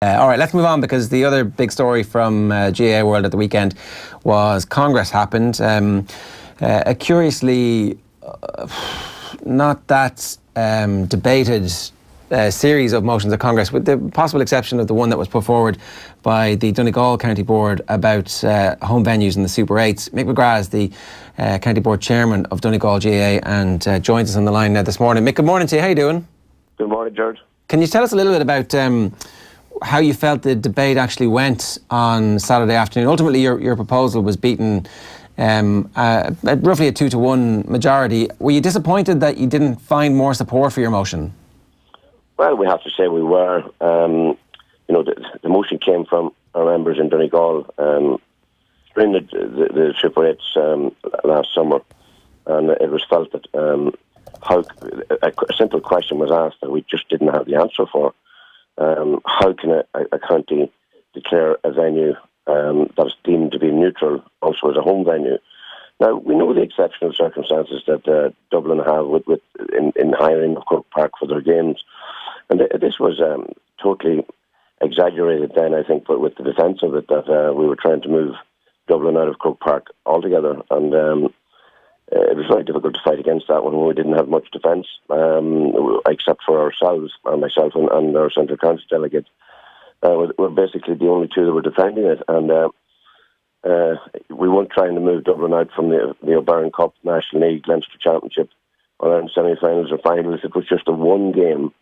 All right, let's move on, because the other big story from GAA World at the weekend was Congress happened. A curiously not that debated series of motions at Congress, with the possible exception of the one that was put forward by the Donegal County Board about home venues in the Super 8s. Mick McGrath is the County Board Chairman of Donegal GAA and joins us on the line now this morning. Mick, good morning to you. How are you doing? Good morning, George. Can you tell us a little bit about how you felt the debate actually went on Saturday afternoon? Ultimately, your proposal was beaten at roughly a 2-to-1 majority. Were you disappointed that you didn't find more support for your motion? Well, we have to say we were. The motion came from our members in Donegal during the Super 8s last summer, and it was felt that a simple question was asked that we just didn't have the answer for. How can a county declare a venue that is deemed to be neutral also as a home venue? Now, we know the exceptional circumstances that Dublin have in hiring of Croke Park for their games. And this was totally exaggerated then, I think, but with the defence of it, that we were trying to move Dublin out of Croke Park altogether. And it was very difficult to fight against that when we didn't have much defence, except for ourselves, myself and our Central County delegate. We're basically the only two that were defending it. And we weren't trying to move Dublin out from the O'Byrne Cup, National League, Leinster Championship, or semi-finals or finals. It was just a one game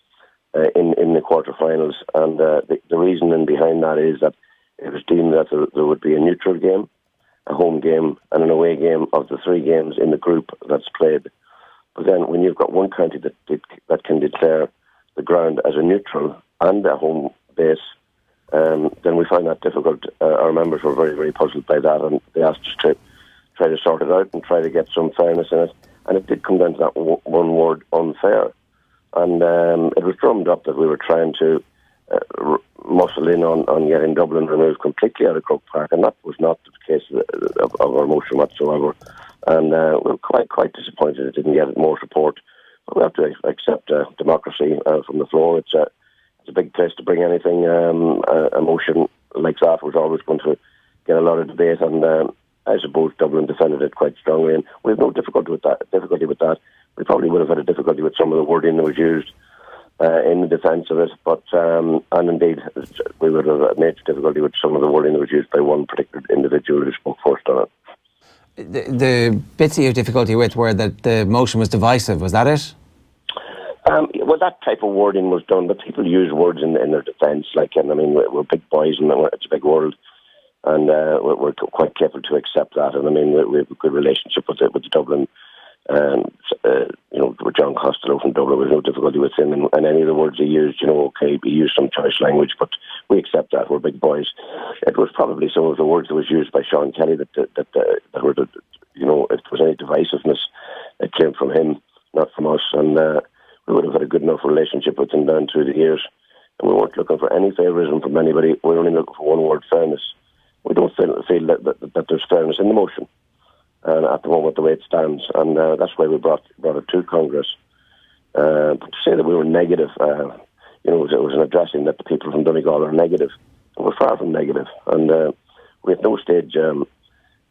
in the quarter-finals. And the reasoning behind that is that it was deemed that there would be a neutral game, a home game and an away game of the three games in the group that's played. But then when you've got one county that can declare the ground as a neutral and a home base, then we find that difficult. Our members were very, very puzzled by that, and they asked us to try to sort it out and try to get some fairness in it. And it did come down to that one word, unfair. And it was drummed up that we were trying to muscle in on getting Dublin removed completely out of Croke Park, and that was not the case of our motion whatsoever. And we were quite disappointed it didn't get more support. But we have to accept democracy from the floor. It's a big place to bring anything. A motion like that was always going to get a lot of debate, and I suppose Dublin defended it quite strongly, and we have no difficulty with that. We probably would have had a difficulty with some of the wording that was used in the defence of it, but and indeed we would have had major difficulty with some of the wording that was used by one particular individual who spoke first on it. The bits you have difficulty with were that the motion was divisive. Was that it? Well, that type of wording was done, but people use words in their defence. We're big boys and it's a big world, and we're quite careful to accept that. And we have a good relationship with the Dublin. With John Costello from Dublin, there was no difficulty with him and any of the words he used. He used some choice language, but we accept that. We're big boys. It was probably some of the words that was used by Sean Kelly that were if there was any divisiveness, it came from him, not from us. And we would have had a good enough relationship with him down through the years, and we weren't looking for any favouritism from anybody. We were only looking for one word: fairness. We don't feel that there's fairness in the motion. At the moment, the way it stands, and that's why we brought it to Congress. But to say that we were negative, it was an addressing that the people from Donegal are negative. And we're far from negative, and we at no stage are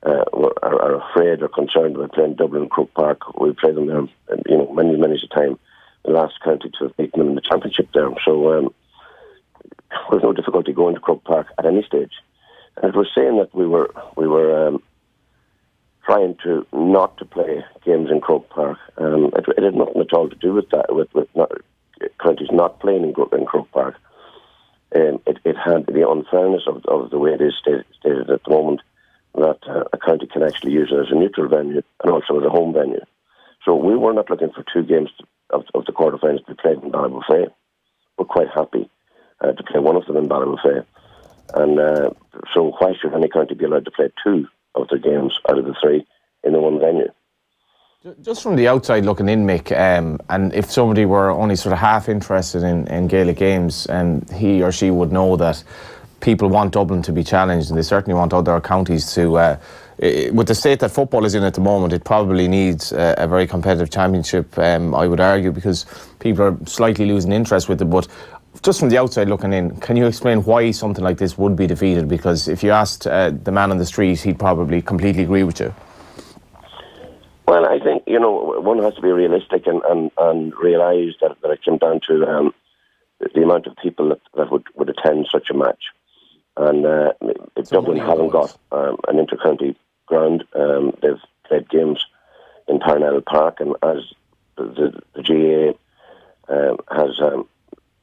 afraid or concerned about playing Dublin and Croke Park. We played them there, many a time. The last county to have beaten them in the championship there. So there's no difficulty going to Croke Park at any stage. And it was saying that we were trying to not to play games in Croke Park. It had nothing at all to do with that, with counties not playing in Croke Park. It had the unfairness of the way it is stated at the moment, that a county can actually use it as a neutral venue and also as a home venue. So we were not looking for two games of the quarterfinals to be played in Ballybofey. We're quite happy to play one of them in Ballybofey. And so why should any county be allowed to play two of their games out of the three in the one venue? Just from the outside looking in, Mick, and if somebody were only sort of half interested in Gaelic games, and he or she would know that people want Dublin to be challenged, and they certainly want other counties to, with the state that football is in at the moment, it probably needs a very competitive championship, I would argue, because people are slightly losing interest with it. But Just from the outside looking in, can you explain why something like this would be defeated? Because if you asked the man on the street, he'd probably completely agree with you. Well, I think, one has to be realistic and realise that it came down to the amount of people that would attend such a match. And if Dublin haven't got an inter-county ground, they've played games in Parnell Park, and as the GAA has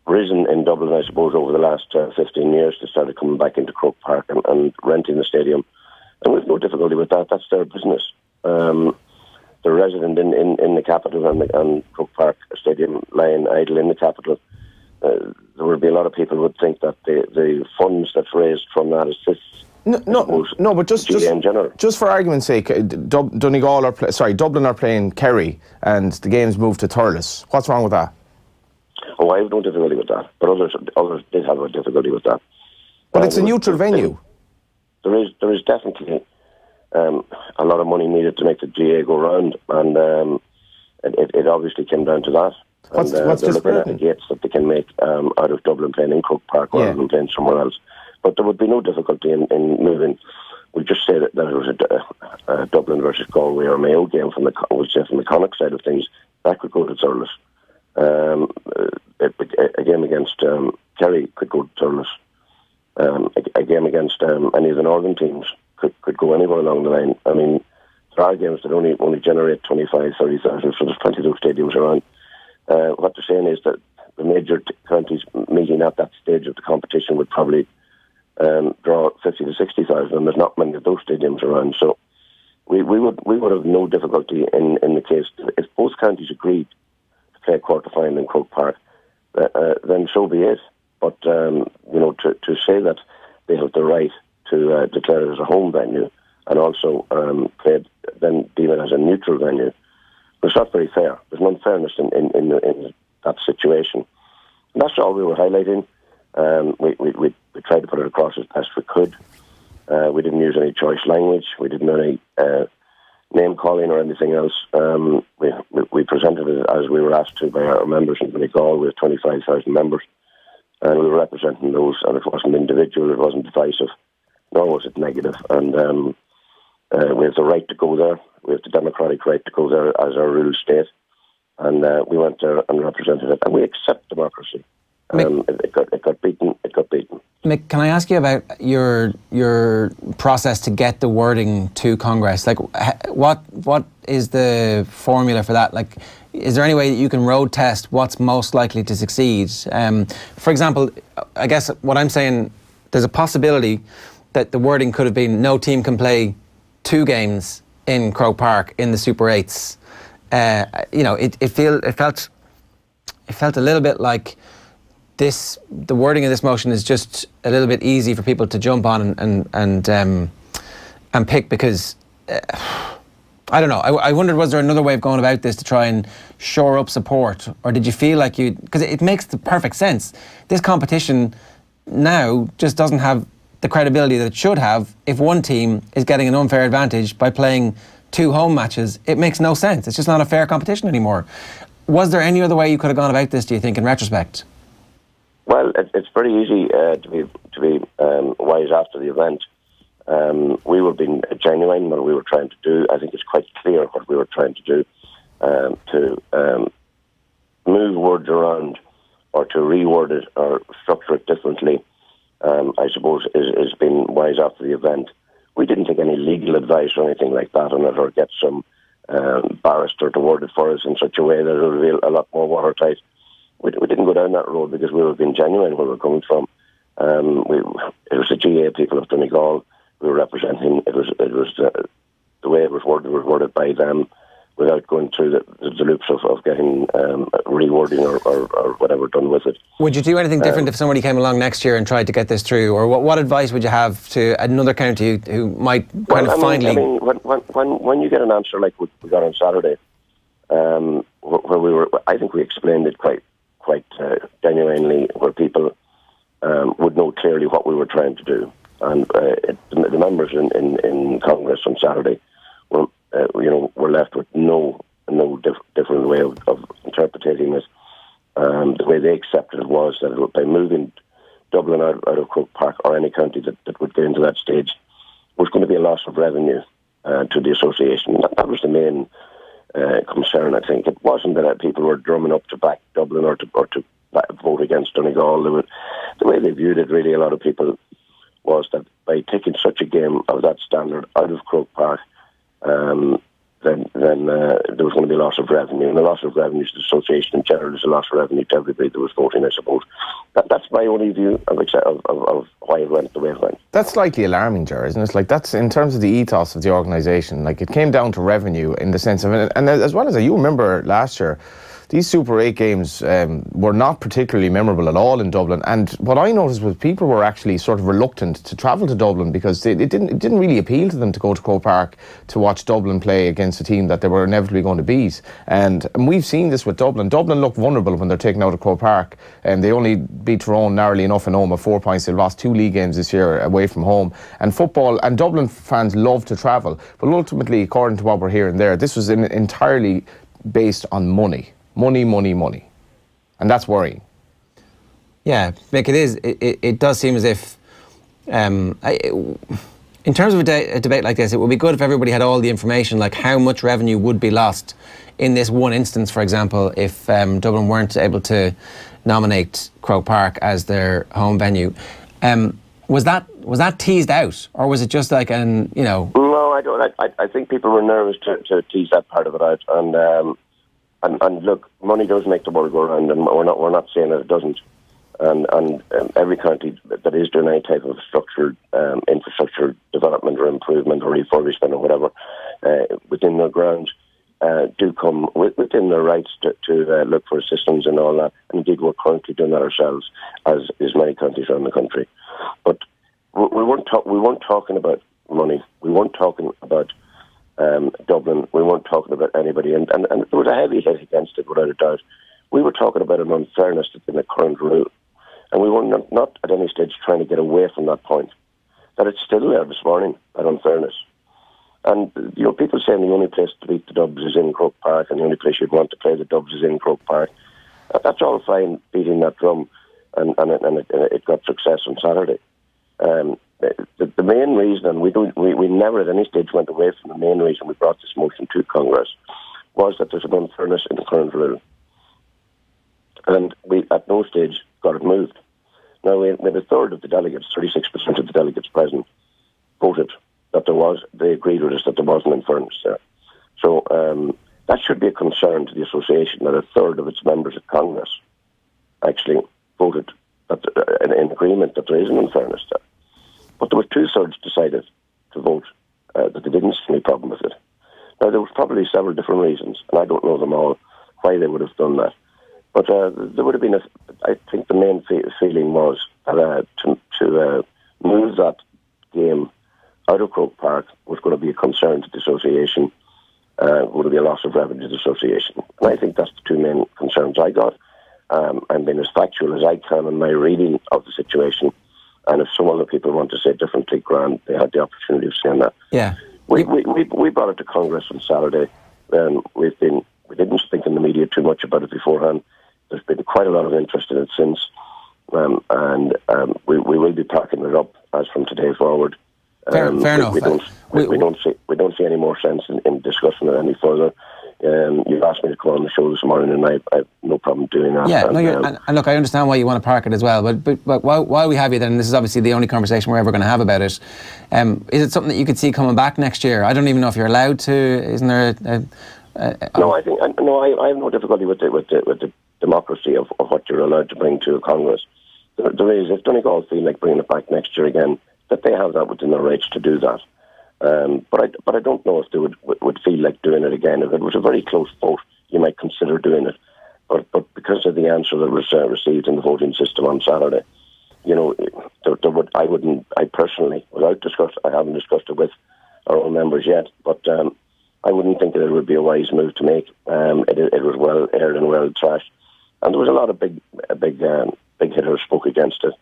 risen in Dublin, I suppose, over the last 15 years, they started coming back into Croke Park and renting the stadium. And we've no difficulty with that. That's their business. They're resident in the capital, and Croke Park Stadium lying idle in the capital. There would be a lot of people who would think that the funds that's raised from that assists. No, but just for argument's sake, Dublin are playing Kerry, and the game's moved to Thurles. What's wrong with that? Oh, I have no difficulty with that, but others did have a difficulty with that. But it's a neutral venue. There is definitely a lot of money needed to make the GAA go round, and it obviously came down to that. What's they're looking at the gates that they can make out of Dublin playing in Croke Park rather than playing somewhere else. But there would be no difficulty in moving. We'll just say that it was a Dublin versus Galway or Mayo game from the Connacht side of things. That could go to Thurles. A game against Kerry could go to Thurles. A game against any of the northern teams could go anywhere along the line. I mean, there are games that only generate 25,000, 30,000, so there's plenty of those stadiums around. What they're saying is that the major counties meeting at that stage of the competition would probably draw 50 to 60,000, and there's not many of those stadiums around. So we would have no difficulty in the case if both counties agreed to play a quarter final in Croke Park, then so be it. But to say that they have the right to declare it as a home venue and also then deem it as a neutral venue, it's not very fair. There's an unfairness in that situation. And that's all we were highlighting. We tried to put it across as best we could. We didn't use any choice language. We didn't do any name calling or anything else. We presented it as we were asked to by our members in Donegal. We have 25,000 members, and we were representing those. And it wasn't individual. It wasn't divisive, nor was it negative. And we have the right to go there. We have the democratic right to go there as our rules state. And we went there and represented it. And we accept democracy. It got beaten. It got beaten. Mick, can I ask you about your process to get the wording to Congress? Like, what is the formula for that? Like, is there any way that you can road test what's most likely to succeed? For example, I guess what I'm saying, there's a possibility that the wording could have been no team can play 2 games in Croke Park in the Super 8s. It felt a little bit like the wording of this motion is just a little bit easy for people to jump on and pick, because I don't know. I wondered, was there another way of going about this to try and shore up support, or did you feel like because it makes the perfect sense. This competition now just doesn't have the credibility that it should have. If one team is getting an unfair advantage by playing 2 home matches, it makes no sense. It's just not a fair competition anymore. Was there any other way you could have gone about this, do you think, in retrospect? Well, it's very easy to be wise after the event. We were being genuine what we were trying to do. I think it's quite clear what we were trying to do. To move words around or to reword it or structure it differently, I suppose, is being wise after the event. We didn't take any legal advice or anything like that on it, or get some barrister to word it for us in such a way that it would reveal a lot more watertight. We didn't go down that road because we were being genuine where we were coming from. It was the GAA people of Donegal we were representing. It was the way it was worded by them, without going through the loops of getting rewording or whatever done with it. Would you do anything different if somebody came along next year and tried to get this through? Or what advice would you have to another county who might finally... When you get an answer like we got on Saturday, where we were, I think we explained it quite genuinely, where people would know clearly what we were trying to do. And the members in Congress on Saturday were left with no different way of interpreting it. the way they accepted it was that by moving Dublin out of Croke Park or any county that would get into that stage was going to be a loss of revenue to the association. That was the main concern, I think. It wasn't that people were drumming up to back Dublin or to vote against Donegal. The way they viewed it, really, a lot of people, was that by taking such a game of that standard out of Croke Park, then there was going to be a loss of revenue. And the loss of revenue to the association in general is a loss of revenue to everybody that was voting, I suppose. That's my only view of why it went the way it went. That's slightly alarming, Ger, isn't it? It's like, that's in terms of the ethos of the organisation. Like, it came down to revenue in the sense of, and as well as you remember last year, these Super 8 games were not particularly memorable at all in Dublin. And what I noticed was people were actually sort of reluctant to travel to Dublin because it didn't really appeal to them to go to Croke Park to watch Dublin play against a team that they were inevitably going to beat. And we've seen this with Dublin. Dublin look vulnerable when they're taken out of Croke Park. And they only beat Tyrone narrowly enough in home of 4 points. They've lost 2 league games this year away from home. And football, and Dublin fans love to travel. But ultimately, according to what we're hearing there, this was entirely based on money. Money. And that's worrying. Yeah, Mick, it is. It does seem as if, in terms of a debate like this, it would be good if everybody had all the information, like how much revenue would be lost in this one instance, for example, if Dublin weren't able to nominate Croke Park as their home venue. Was that teased out, or was it just like No, I don't. I think people were nervous to tease that part of it out, and look, money does make the world go round, and we're not saying that it doesn't. And every county that is doing any type of structured infrastructure development or improvement or refurbishment or whatever within their grounds do come within their rights to look for assistance and all that. And indeed, we're currently doing that ourselves, as is many counties around the country. But we weren't talking about money. We weren't talking about Dublin. We weren't talking about anybody, and there was a heavy hit against it, without a doubt. We were talking about an unfairness in the current rule, and we were not at any stage trying to get away from that point. That it's still there this morning, that unfairness. And people saying the only place to beat the Dubs is in Croke Park, and the only place you'd want to play the Dubs is in Croke Park. That's all fine, beating that drum, and it got success on Saturday. The main reason, and we never at any stage went away from the main reason we brought this motion to Congress, was that there's an unfairness in the current rule. And we at no stage got it moved. Now, we had a third of the delegates, 36% of the delegates present, voted that they agreed with us that there was an unfairness there. So that should be a concern to the association, that a third of its members of Congress actually voted in agreement that there is an unfairness there. But there were 2/3 decided to vote that they didn't see any problem with it. Now, there was probably several different reasons, and I don't know them all, why they would have done that. But there would have been, I think the main feeling was to move that game out of Croke Park was going to be a concern to the association, would be a loss of revenue to the association. And I think that's the two main concerns I got. I'm being as factual as I can in my reading of the situation. And if some other people want to say differently, grand, they had the opportunity of saying that. Yeah. We brought it to Congress on Saturday. We didn't think in the media too much about it beforehand. There's been quite a lot of interest in it since, and we will be packing it up as from today forward. Fair enough. We don't see any more sense in discussing it any further. You've asked me to come on the show this morning, and I have no problem doing that. Yeah, and look, I understand why you want to park it as well, but while we have you then, this is obviously the only conversation we're ever going to have about it, is it something that you could see coming back next year? I don't even know if you're allowed to. Isn't there No, I have no difficulty with the democracy of what you're allowed to bring to a Congress. There is, if Donegal feel like bringing it back next year again, that they have that within their rights to do that. But I don't know if they would feel like doing it again. If it was a very close vote, you might consider doing it. But because of the answer that was received in the voting system on Saturday, I personally, I haven't discussed it with our own members yet, but I wouldn't think that it would be a wise move to make. It was well aired and well trashed, and there was a lot of big hitters spoke against it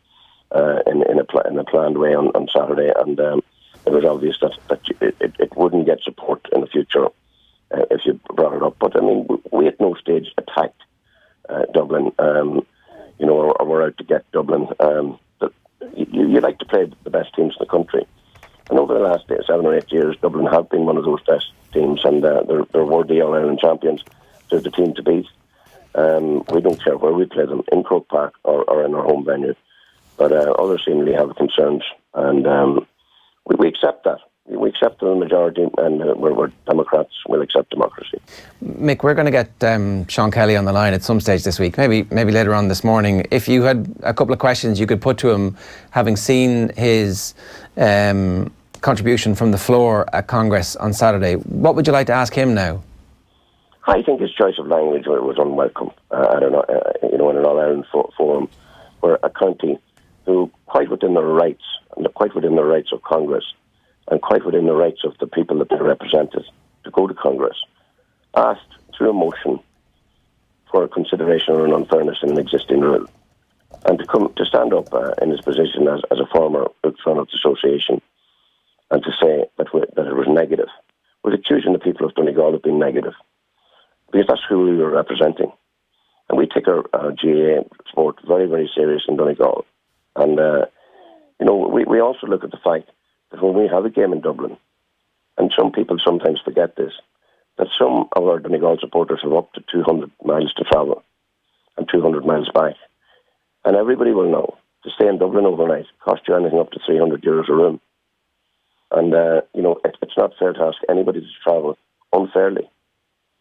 in a planned way on Saturday, and it was obvious that it wouldn't get support in the future if you brought it up. But I mean, we at no stage attacked Dublin, you know, or we're out to get Dublin. But you like to play the best teams in the country. And over the last 7 or 8 years, Dublin have been one of those best teams, and they're worthy All-Ireland champions. They're the team to beat. We don't care where we play them, in Croke Park or in our home venue. But others seemingly have concerns, and we accept that. We accept the majority, and we're Democrats. We'll accept democracy. Mick, we're going to get Sean Kelly on the line at some stage this week, maybe later on this morning. If you had a couple of questions you could put to him, having seen his contribution from the floor at Congress on Saturday, what would you like to ask him now? I think his choice of language was unwelcome. I don't know, you know, in an All-Ireland forum, where a county who, quite within their rights, and quite within the rights of Congress, and quite within the rights of the people that they represented, to go to Congress, asked through a motion for a consideration or an unfairness in an existing rule, and to stand up in his position as a former Ulster Association, and to say that it was negative, was accusing the people of Donegal of being negative, because that's who we were representing. And we take our GAA sport very, very serious in Donegal. And, you know, we also look at the fact that when we have a game in Dublin, and some people sometimes forget this, that some of our Donegal supporters have up to 200 miles to travel and 200 miles back. And everybody will know, to stay in Dublin overnight costs you anything up to €300 a room. And, you know, it's not fair to ask anybody to travel unfairly.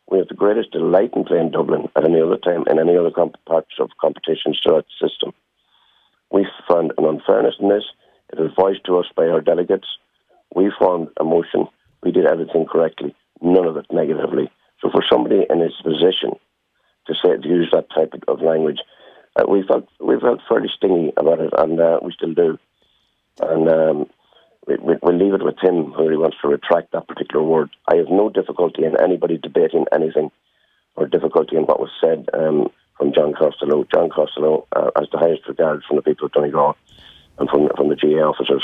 We have the greatest delight in playing Dublin at any other time in any other parts of competitions throughout the system. We found an unfairness in this. It was voiced to us by our delegates. We formed a motion. We did everything correctly, none of it negatively. So for somebody in his position to use that type of language, we felt fairly stingy about it, and we still do. And we'll leave it with him whether he wants to retract that particular word. I have no difficulty in anybody debating anything, or difficulty in what was said from John Costello. John Costello has the highest regard from the people of Donegal and from the GAA officers.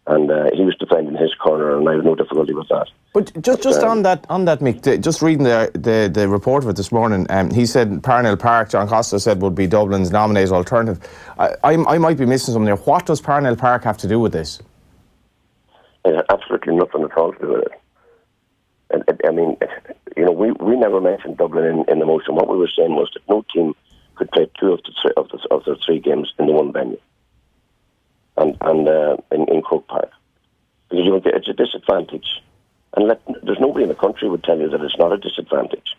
And he was defending his corner, and I have no difficulty with that. But just on that, Mick, just reading the report of it this morning, he said Parnell Park, John Costello said, would be Dublin's nominated alternative. I might be missing something there. What does Parnell Park have to do with this? It has absolutely nothing at all to do with it. I mean, you know, we never mentioned Dublin in the motion. What we were saying was that no team could play two of the three games in the one venue, and in Croke Park, because you know, it's a disadvantage. And there's nobody in the country would tell you that it's not a disadvantage.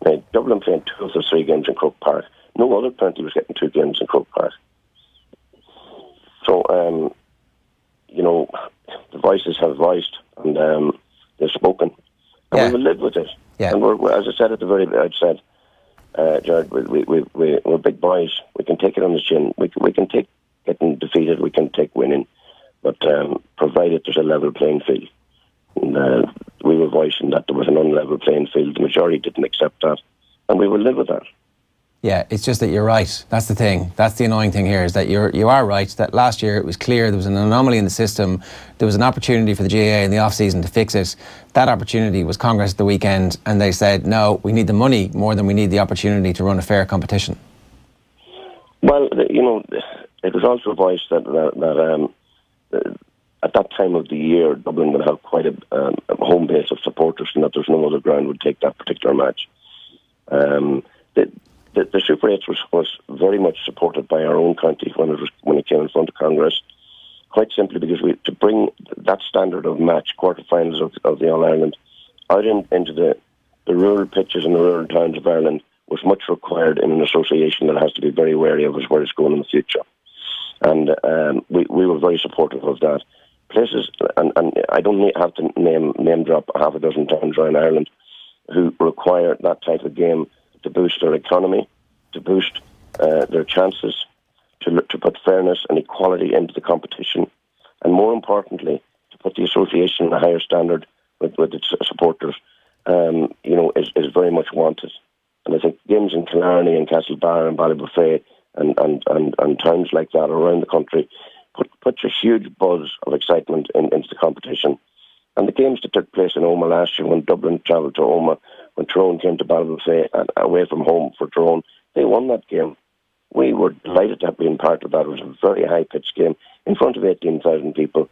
Now, Dublin playing two of the three games in Croke Park. No other county was getting two games in Croke Park. So, you know, the voices have voiced, and they've spoken, and we will live with it. Yeah. And we're, as I said at the very outset, Jared, we're big boys. We can take it on the chin. We can take getting defeated. We can take winning, but provided there's a level playing field. And we were voicing that there was an unlevel playing field. The majority didn't accept that, and we will live with that. Yeah, it's just that you're right. That's the thing. That's the annoying thing here, is that you are right, that last year it was clear there was an anomaly in the system. There was an opportunity for the GAA in the off-season to fix it. That opportunity was Congress at the weekend, and they said, no, we need the money more than we need the opportunity to run a fair competition. Well, you know, it was also voiced that at that time of the year, Dublin would have quite a home base of supporters, and that there's no other ground would take that particular match. The Super 8 was very much supported by our own county when it came in front of Congress, quite simply because to bring that standard of match, quarterfinals of the All-Ireland, out into the rural pitches and the rural towns of Ireland was much required in an association that has to be very wary of where it's going in the future. And we were very supportive of that. Places, and I don't have to name drop half a dozen towns around Ireland who require that type of game to boost their economy, to boost their chances, to put fairness and equality into the competition, and more importantly, to put the association in a higher standard with its supporters, you know, is very much wanted. And I think games in Killarney and Castlebar and Ballybuffet and towns like that around the country put a huge buzz of excitement into the competition. And the games that took place in Omagh last year, when Dublin travelled to Omagh, when Tyrone came to Ballymoney away from home for Tyrone. They won that game. We were delighted to have been part of that. It was a very high-pitched game in front of 18,000 people.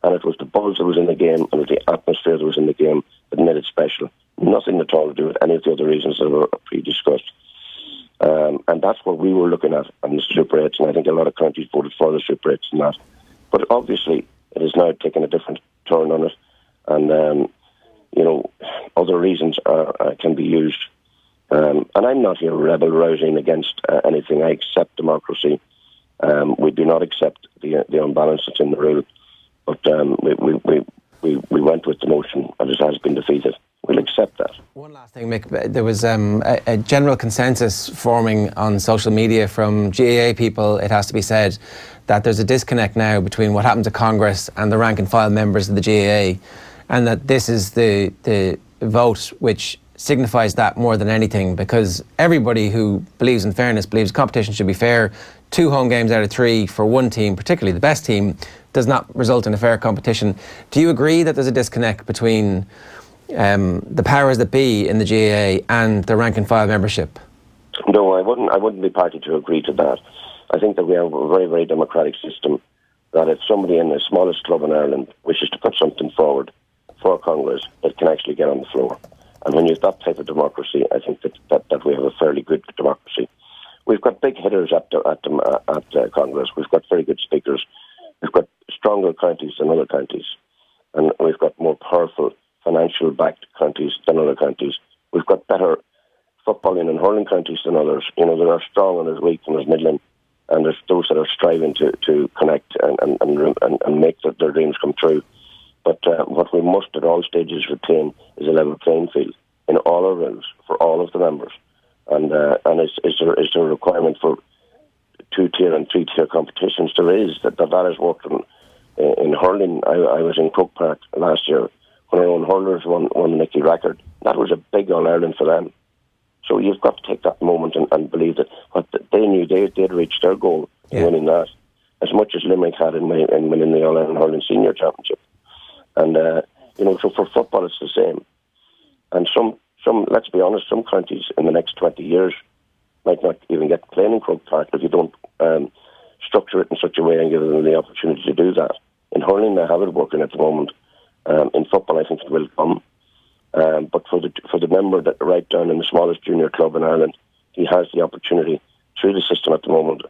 And it was the buzz that was in the game and the atmosphere that was in the game that made it special. Nothing at all to do with any of the other reasons that were pre-discussed. And that's what we were looking at on the Super 8s, and I think a lot of counties voted for the Super 8s and that. But obviously, it has now taken a different turn on it, and, other reasons can be used. And I'm not here rebel-rousing against anything. I accept democracy. We do not accept the unbalance that's in the rule. But we went with the motion, and it has been defeated. We'll accept that. One last thing, Mick. There was a general consensus forming on social media from GAA people, it has to be said, that there's a disconnect now between what happened to Congress and the rank and file members of the GAA, and that this is the vote which signifies that more than anything, because everybody who believes in fairness believes competition should be fair. 2 home games out of 3 for one team, particularly the best team, does not result in a fair competition. Do you agree that there's a disconnect between the powers that be in the GAA and the rank and file membership? No, I wouldn't be party to agree to that. I think that we have a very, very democratic system, that if somebody in the smallest club in Ireland wishes to put something forward for Congress, it can actually get on the floor. And when you have that type of democracy, I think that we have a fairly good democracy. We've got big hitters at Congress. We've got very good speakers. We've got stronger counties than other counties. And we've got more powerful financial-backed counties than other counties. We've got better footballing and hurling counties than others. There are strong and there's weak and there's middling. And there's those that are striving to connect and make their dreams come true. But what we must at all stages retain is a level playing field in all our rules for all of the members. And is there a requirement for 2-tier and 3-tier competitions? There is. That has worked in hurling. I was in Croke Park last year when our own hurlers won the Nicky record. That was a big All-Ireland for them. So you've got to take that moment and believe that what they knew they'd reached their goal in winning that, as much as Limerick had in winning the All-Ireland Hurling Senior Championship. And, so for football it's the same. And some, let's be honest, some counties in the next 20 years might not even get playing in Croke Park if you don't structure it in such a way and give them the opportunity to do that. In hurling, they have it working at the moment. In football, I think it will come. But for the member that right down in the smallest junior club in Ireland, he has the opportunity through the system at the moment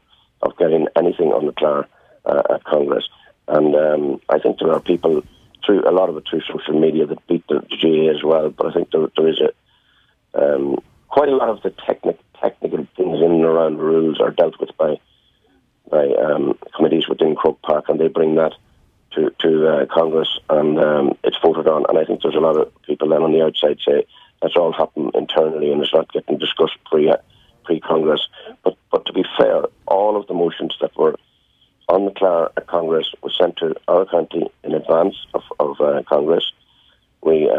of getting anything on the Clare at Congress. And I think there are people, through a lot of it through social media, that beat the GAA as well. But I think there is quite a lot of the technical things in and around the rules are dealt with by committees within Croke Park, and they bring that to Congress, and it's voted on. And I think there's a lot of people then on the outside say that's all happened internally and it's not getting discussed pre-Congress. But to be fair, all of the motions that were on the Clare at Congress was sent to our county in advance of Congress. We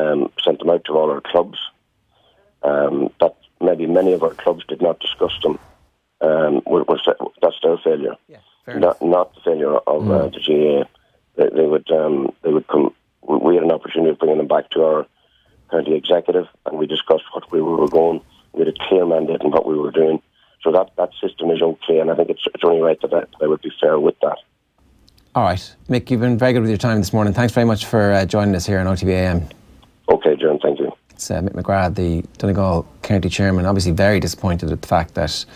sent them out to all our clubs. That maybe many of our clubs did not discuss them. That's their failure, not the failure of the GAA. They would come. We had an opportunity of bringing them back to our county executive, and we discussed what we were going. We had a clear mandate in what we were doing. So that system is okay, and I think it's only right that I would be fair with that. All right, Mick, you've been very good with your time this morning. Thanks very much for joining us here on OTB AM. Okay, John, thank you. It's Mick McGrath, the Donegal County Chairman, obviously very disappointed at the fact that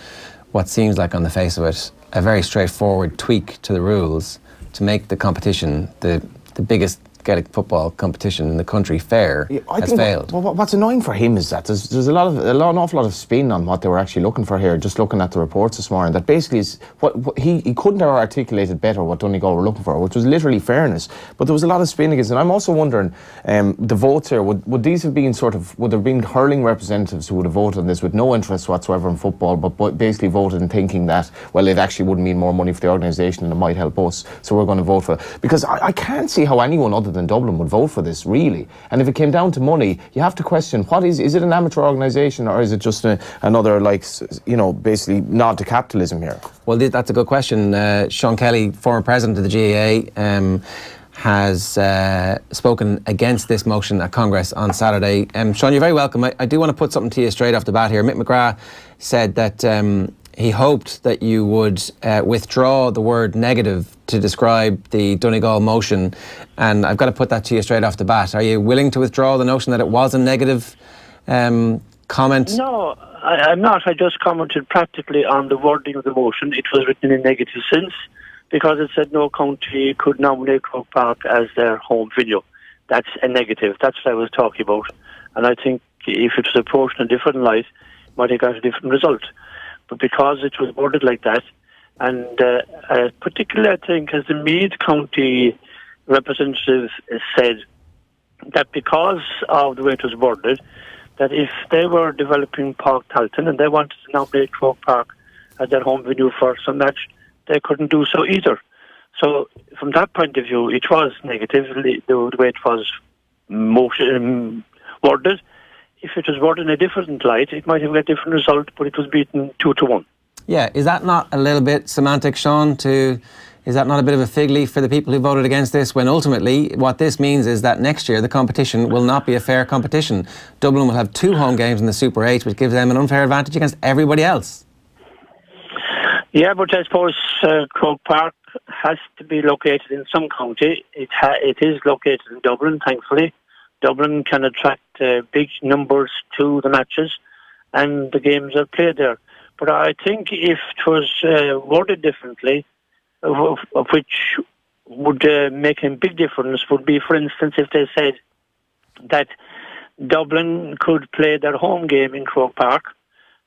what seems like on the face of it, a very straightforward tweak to the rules to make the competition the biggest Gaelic football competition in the country fair has failed. What's annoying for him is that there's an awful lot of spin on what they were actually looking for here. Just looking at the reports this morning, that basically is what he couldn't have articulated better what Donegal were looking for, which was literally fairness. But there was a lot of spin against it. And I'm also wondering, the votes here, would these have been would there have been hurling representatives who would have voted on this with no interest whatsoever in football, but basically voted in thinking that, well, it actually would mean more money for the organisation and it might help us, so we're going to vote for it. Because I can't see how anyone other than Dublin would vote for this, really. And if it came down to money, you have to question, is it an amateur organisation, or is it just another, basically nod to capitalism here? Well, that's a good question. Sean Kelly, former president of the GAA, has spoken against this motion at Congress on Saturday. Sean, you're very welcome. I do want to put something to you straight off the bat here. Mick McGrath said that he hoped that you would withdraw the word negative to describe the Donegal motion, and I've got to put that to you straight off the bat. Are you willing to withdraw the notion that it was a negative comment? No, I'm not. I just commented practically on the wording of the motion. It was written in negative sense because it said no county could nominate Croke Park as their home venue. That's a negative. That's what I was talking about. And I think if it was approached in a different light, it might have got a different result. But because it was worded like that, and particularly I think as the Meath County representative said, that because of the way it was worded, that if they were developing Park Talton and they wanted to nominate Croke Park as their home venue for some match, they couldn't do so either. So from that point of view, it was negative, the way it was worded. If it was worded in a different light, it might have got a different result, but it was beaten 2-1. Yeah, is that not a little bit semantic, Sean? Is that not a bit of a fig leaf for the people who voted against this, when ultimately what this means is that next year the competition will not be a fair competition? Dublin will have 2 home games in the Super 8, which gives them an unfair advantage against everybody else. Yeah, but I suppose Croke Park has to be located in some county. It is located in Dublin, thankfully. Dublin can attract big numbers to the matches, and the games are played there. But I think if it was worded differently, which would make a big difference, would be, for instance, if they said that Dublin could play their home game in Croke Park,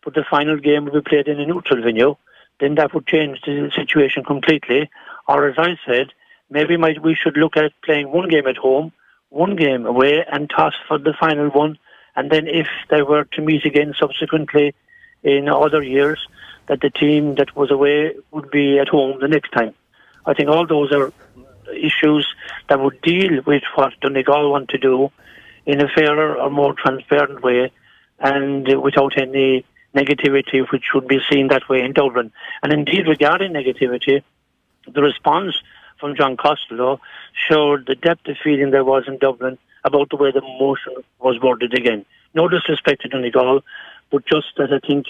but the final game would be played in a neutral venue, then that would change the situation completely. Or, as I said, maybe we should look at playing one game at home, one game away, and toss for the final one. And then if they were to meet again subsequently in other years, that the team that was away would be at home the next time. I think all those are issues that would deal with what Donegal want to do in a fairer or more transparent way, and without any negativity which would be seen that way in Dublin. And indeed, regarding negativity, the response from John Costello showed the depth of feeling there was in Dublin about the way the motion was worded again. No disrespect to Donegal, but just that I think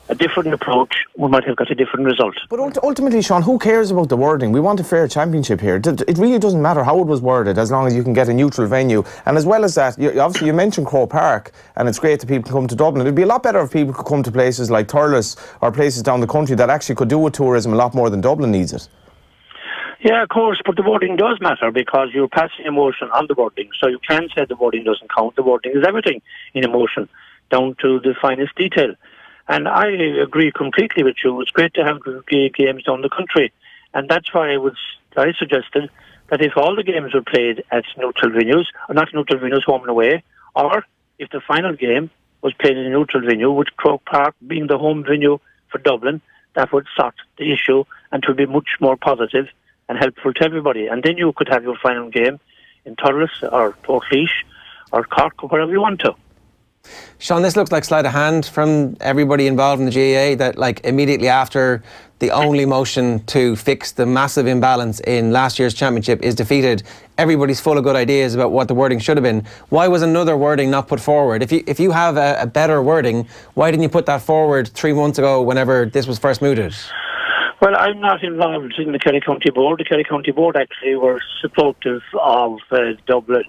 a different approach, we might have got a different result. But ultimately, Sean, who cares about the wording? We want a fair championship here. It really doesn't matter how it was worded, as long as you can get a neutral venue. And as well as that, obviously you mentioned Croke Park, and it's great that people come to Dublin. It'd be a lot better if people could come to places like Thurles or places down the country that actually could do with tourism a lot more than Dublin needs it. Yeah, of course, but the wording does matter because you're passing a motion on the wording. So you can say the wording doesn't count. The wording is everything in a motion, down to the finest detail. And I agree completely with you. It's great to have games down the country. And that's why I suggested that if all the games were played at neutral venues, or not neutral venues, home and away, or if the final game was played in a neutral venue, with Croke Park being the home venue for Dublin, that would sort the issue and it would be much more positive and helpful to everybody. And then you could have your final game in Thurles or Portlaoise or Cork or wherever you want to. Sean, this looks like sleight of hand from everybody involved in the GAA, that like immediately after the only motion to fix the massive imbalance in last year's championship is defeated, everybody's full of good ideas about what the wording should have been. Why was another wording not put forward? If you have a better wording, why didn't you put that forward 3 months ago whenever this was first mooted? Well, I'm not involved in the Kerry County Board. The Kerry County Board actually were supportive of Dublin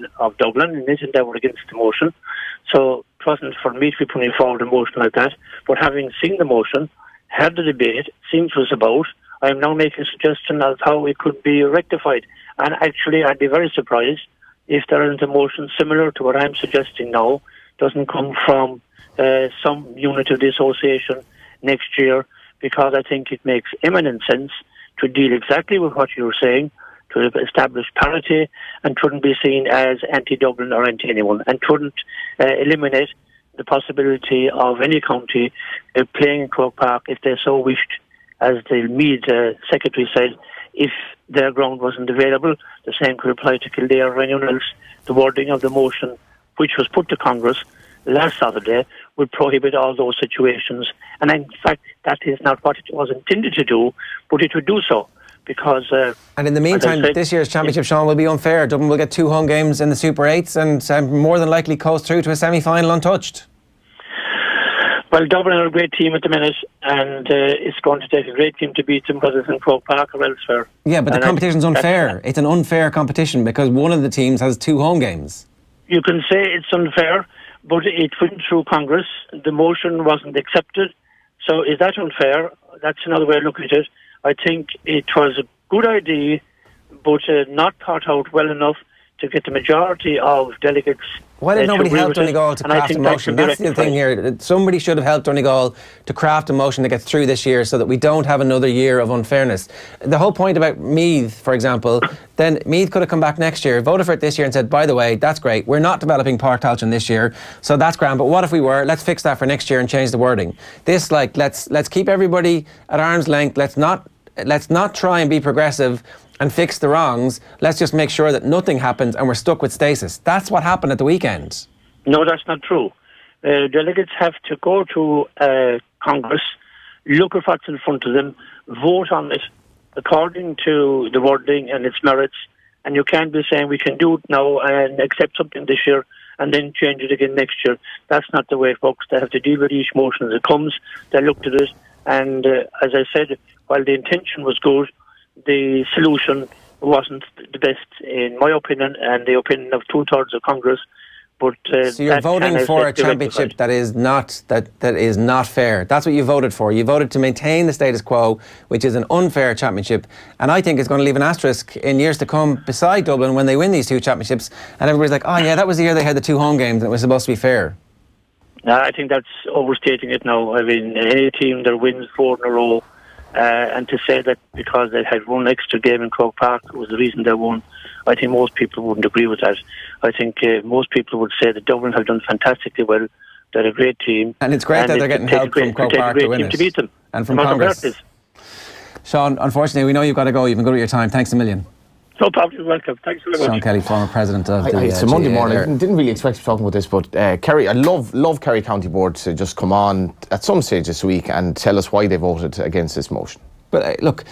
in this, and they were against the motion. So it wasn't for me to be putting forward a motion like that. But having seen the motion, heard the debate, seen what it was about, I am now making a suggestion of how it could be rectified. And actually, I'd be very surprised if there isn't a motion similar to what I'm suggesting now, doesn't come from some unit of the association next year, because I think it makes eminent sense to deal exactly with what you're saying, to establish parity, and shouldn't be seen as anti-Dublin or anti-anyone, and shouldn't eliminate the possibility of any county playing in Croke Park if they so wished. As the Meath secretary said, if their ground wasn't available, the same could apply to Kildare or anyone else. The wording of the motion, which was put to Congress last Saturday, would prohibit all those situations. And in fact, that is not what it was intended to do, but it would do so, because... and in the meantime, this year's championship, Sean, will be unfair. Dublin will get 2 home games in the Super 8s and more than likely coast through to a semi-final untouched. Well, Dublin are a great team at the minute, and it's going to take a great team to beat them because it's in Croke Park or elsewhere. Yeah, but the competition's unfair. It's an unfair competition because one of the teams has 2 home games. You can say it's unfair, but it went through Congress. The motion wasn't accepted. So is that unfair? That's another way of looking at it. I think it was a good idea, but not thought out well enough to get the majority of delegates. Why did nobody help Donegal to craft a motion? That's the thing here. Somebody should have helped Donegal to craft a motion to get through this year so that we don't have another year of unfairness. The whole point about Meath, for example, then Meath could have come back next year, voted for it this year and said, by the way, that's great. We're not developing Páirc Tailteann this year, so that's grand. But what if we were? Let's fix that for next year and change the wording. This, like, let's keep everybody at arm's length. Let's not try and be progressive and fix the wrongs. Let's just make sure that nothing happens and we're stuck with stasis. That's what happened at the weekend. No, that's not true. Delegates have to go to Congress, look at what's in front of them, vote on it according to the wording and its merits, and you can't be saying we can do it now and accept something this year and then change it again next year. That's not the way it works. They have to deal with each motion as it comes. They looked at it, and as I said, while the intention was good, the solution wasn't the best, in my opinion, and the opinion of 2/3 of Congress. But so you're voting for a championship that is not fair. That's what you voted for. You voted to maintain the status quo, which is an unfair championship. And I think it's going to leave an asterisk in years to come beside Dublin when they win these 2 championships. And everybody's like, oh yeah, that was the year they had the 2 home games and it was supposed to be fair. I think that's overstating it now. I mean, any team that wins 4 in a row, and to say that because they had 1 extra game in Croke Park was the reason they won, I think most people wouldn't agree with that. I think most people would say that Dublin have done fantastically well. They're a great team. And it's great that they're getting help from Croke Park to win it. To beat them. And from Congress. Sean, unfortunately, we know you've got to go. You've been good with your time. Thanks a million. No problem, you're welcome. Thanks very much. Sean Kelly, former president of the It's a Monday morning. I didn't really expect to be talking about this, but Kerry, I love Kerry County Board to just come on at some stage this week and tell us why they voted against this motion. But look,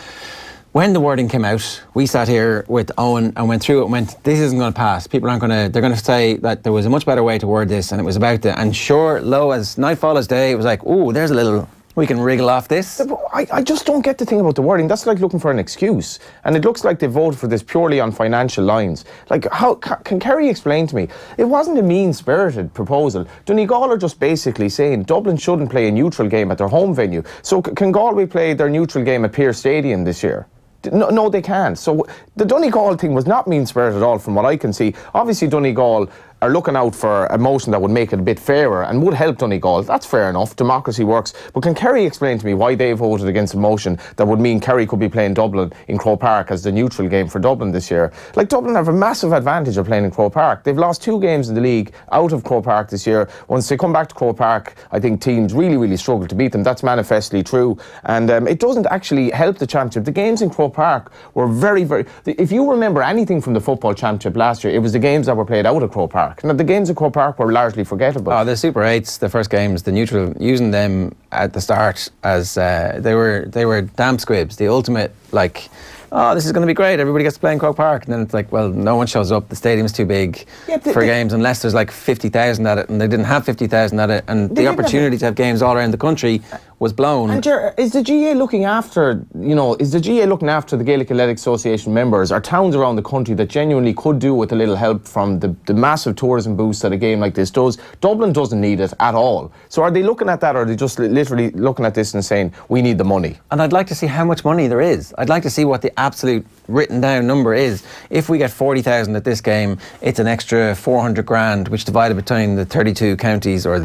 when the wording came out, we sat here with Owen and went through it and went, this isn't going to pass. People aren't going to, they're going to say that there was a much better way to word this and it was about the, and sure, lo as nightfall as day, it was like, oh, there's a little, we can wriggle off this. I just don't get the thing about the wording. That's like looking for an excuse. And it looks like they voted for this purely on financial lines. Like, how can Kerry explain to me? It wasn't a mean-spirited proposal. Donegal are just basically saying Dublin shouldn't play a neutral game at their home venue. So can Galway play their neutral game at Pearse Stadium this year? No, they can't. So the Donegal thing was not mean-spirited at all from what I can see. Obviously, Donegal are looking out for a motion that would make it a bit fairer and would help Donegal. That's fair enough. Democracy works. But can Kerry explain to me why they voted against a motion that would mean Kerry could be playing Dublin in Croke Park as the neutral game for Dublin this year? Like, Dublin have a massive advantage of playing in Croke Park. They've lost 2 games in the league out of Croke Park this year. Once they come back to Croke Park, I think teams really struggle to beat them. That's manifestly true. And it doesn't actually help the championship. The games in Croke Park were very... If you remember anything from the football championship last year, it was the games that were played out of Croke Park. Now, the games at Croke Park were largely forgettable. Oh, the Super 8s, the first games, the neutral, using them at the start as they were damp squibs, the ultimate, like, oh, this is going to be great, everybody gets to play in Croke Park, and then it's like, well, no one shows up, the stadium's too big for games unless there's like 50,000 at it, and they didn't have 50,000 at it, and the opportunity to have games all around the country was blown. And is the GAA looking after, is the GAA looking after the Gaelic Athletic Association members or towns around the country that genuinely could do with a little help from the massive tourism boost that a game like this does? Dublin doesn't need it at all. So are they looking at that, or are they just literally looking at this and saying, we need the money? And I'd like to see how much money there is. I'd like to see what the absolute written down number is. If we get 40,000 at this game, it's an extra 400 grand, which divided between the 32 counties, or I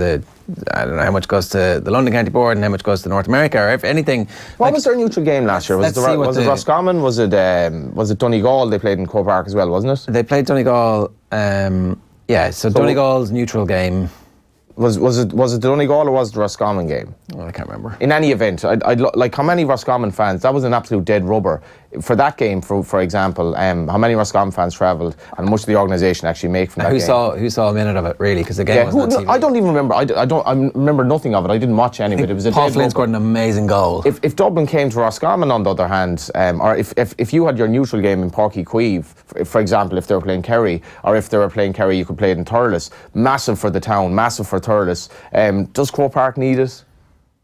don't know how much goes to the London County Board and how much goes to North America, or if anything. What was their neutral game last year? Was it Roscommon? Was it Donegal they played in Croke Park as well, wasn't it? They played Donegal, yeah, so Donegal's neutral game Was it the Donegal or was it the Roscommon game? Oh, I can't remember. In any event, like how many Roscommon fans? That was an absolute dead rubber for that game. For example, how many Roscommon fans travelled, and how much the organisation actually make from that game? Who saw a minute of it really? Because the game wasn't on TV. I don't even remember. I remember nothing of it. I didn't watch any of it. It was a Paul dead Flynn rubber. scored an amazing goal. If Dublin came to Roscommon, on the other hand, or if you had your neutral game in Páirc Uí Chaoimh, for example, if they were playing Kerry, or if they were playing Kerry, you could play it in Thurles. Massive for the town, massive for Thurles. Does Croke Park need it?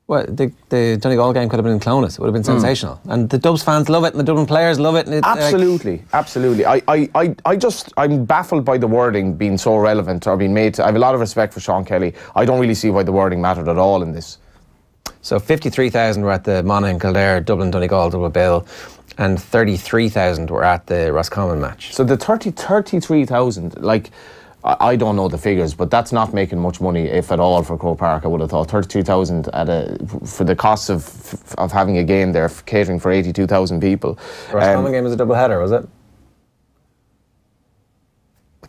Well, the Donegal game could have been in Clonus. It would have been sensational. And the Dubs fans love it, and the Dublin players love it. And Absolutely, absolutely. I'm baffled by the wording being so relevant or being made. I have a lot of respect for Sean Kelly. I don't really see why the wording mattered at all in this. So 53,000 were at the Monaghan Kildare, Dublin Donegal double bill, and 33,000 were at the Roscommon match. So the 33,000, like, I don't know the figures, but that's not making much money, if at all, for Croke Park. I would have thought 32,000 for the cost of having a game there, catering for 82,000 people. The Roscommon game was a double header, was it?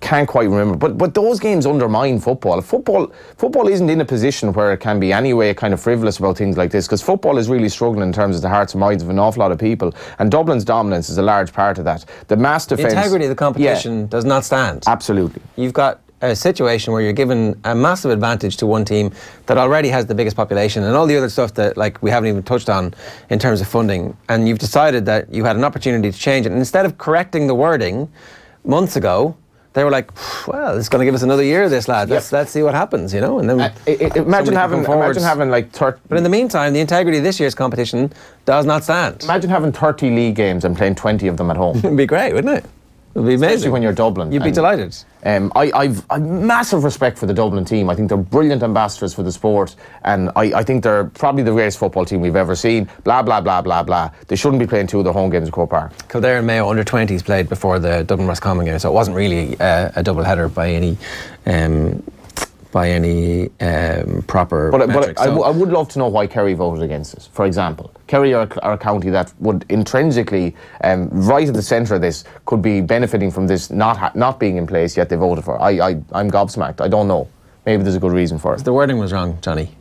Can't quite remember, but those games undermine football. Football isn't in a position where it can be any way kind of frivolous about things like this, because football is really struggling in terms of the hearts and minds of an awful lot of people, and Dublin's dominance is a large part of that. The mass defence, the integrity of the competition does not stand. Absolutely. You've got a situation where you're given a massive advantage to one team that already has the biggest population and all the other stuff that, like, we haven't even touched on in terms of funding, and you've decided that you had an opportunity to change it, and instead of correcting the wording months ago, they were like, well, it's going to give us another year, this lad. Let's see what happens, you know. And then imagine having like 30. But in the meantime, the integrity of this year's competition does not stand. Imagine having 30 league games and playing 20 of them at home. It'd be great, wouldn't it? It'd be amazing. Especially when you're Dublin. You'd be delighted. I've massive respect for the Dublin team. I think they're brilliant ambassadors for the sport, and I think they're probably the greatest football team we've ever seen. Blah, blah, blah, blah, blah. They shouldn't be playing two of their home games at Croke Park. Kildare and Mayo under-20s played before the Dublin Roscommon game, so it wasn't really a double header by any proper metrics. But I would love to know why Kerry voted against it. For example, Kerry are a county that would intrinsically, right at the centre of this, could be benefiting from this not being in place, yet they voted for it. I'm gobsmacked. I don't know. Maybe there's a good reason for it. The wording was wrong, Johnny.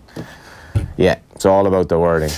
Yeah, it's all about the wording.